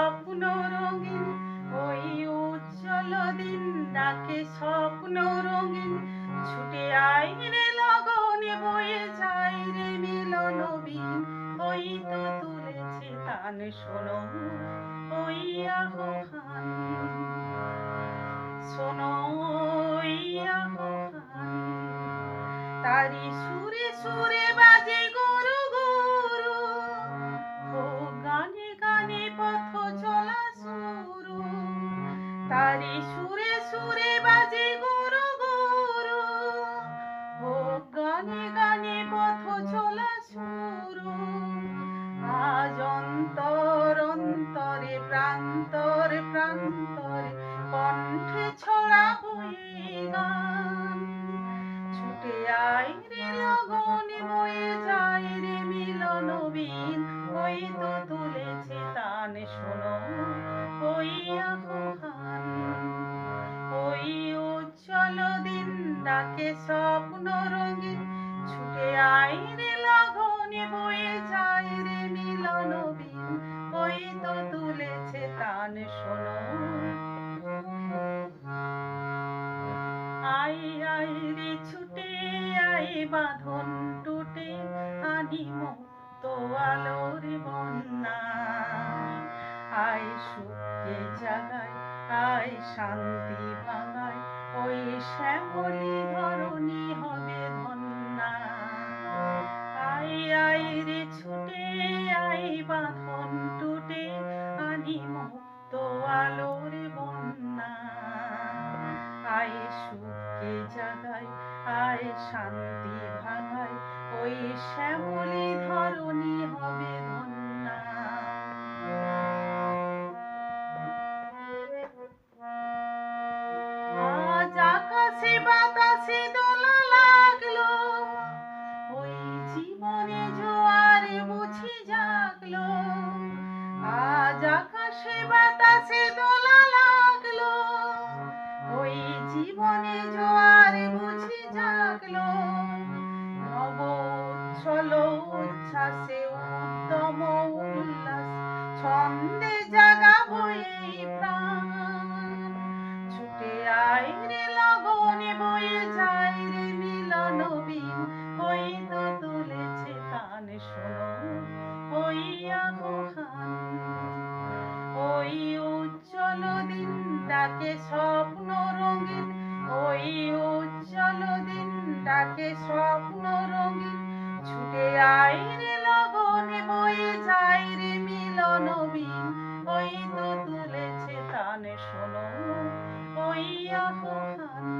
স্বপ্ন রঙিন, ওই উজ্জ্বল দিন ডাকে স্বপ্ন রঙিন। ছুটে আয় রে লগনে বয়ে যায় রে মিলন বিন, ওই তো তুলেছে তান শোনো ওই আহ্বান, শোনো ওই আহ্বান। তারি সুরে সুরে বাজে গুরু গুরু, হোক গানে গানে পথ চলা শুরু। তারি সুরে সুরে বাজে গুরু গুরু, হোক গানে গানে পথ চলা শুরু। আজ অন্তর অন্তরে প্রান্তরে প্রান্তরে কণ্ঠে ছড়াবো এই গান। ছুটে আয় রে লগনে বয়ে যায় রে মিলন বিন, ওই তো তুলেছে তান শোনো ওই আহ্বান। ওই উজ্জ্বল দিন ডাকে স্বপ্ন রঙিন, ছুটে আয় রে লগনে বয়ে যায় রে মিলন বিন, ওই তো তুলেছে তান শোনো। আয় আয় রে ছুটে আয় বাঁধন টুটে, আনি মুক্ত আলোর বন্যা। আয় সুখকে জাগায়, আয় শান্তি ভাঙায়, ওই শ্যামলী ধরণী হবে ধন্যা। আয় আয় রে ছুটে আয় বাঁধন টুটে, আনি মুক্ত আলোর বন্যা। আয় সুখকে জাগায়, আয় শান্তি ভাঙায়, ওই শ্যামলী ধরণী হবে ধন্যা। আজ আকাশে বাতাসে দোলা লাগলো, ওই জীবনে জোয়ারে বুঝি জাগলো। আজ আকাশে বাতাসে দোলা লাগলো, ওই জীবনে জোয়ারে বুঝি জাগলো। নব উচ্ছল উচ্ছ্বাসে উদ্যম উল্লাস, ছন্দে জাগাবো এই প্রাণ। ছুটে আয় রে লগনে বয়ে যায় রে মিলন বিন, ওই তো তুলেছে তান শোনো ওই আহ্বান। ওই উজ্জ্বল দিন ডাকে স্বপ্ন রঙিন, ওই উজ্জ্বল দিন ডাকে স্বপ্ন রঙিন। ছুটে আয় রে লগনে বয়ে যায় রে মিলন বিন, ওই তো তুলেছে তান শোনো ওই আহ্বান।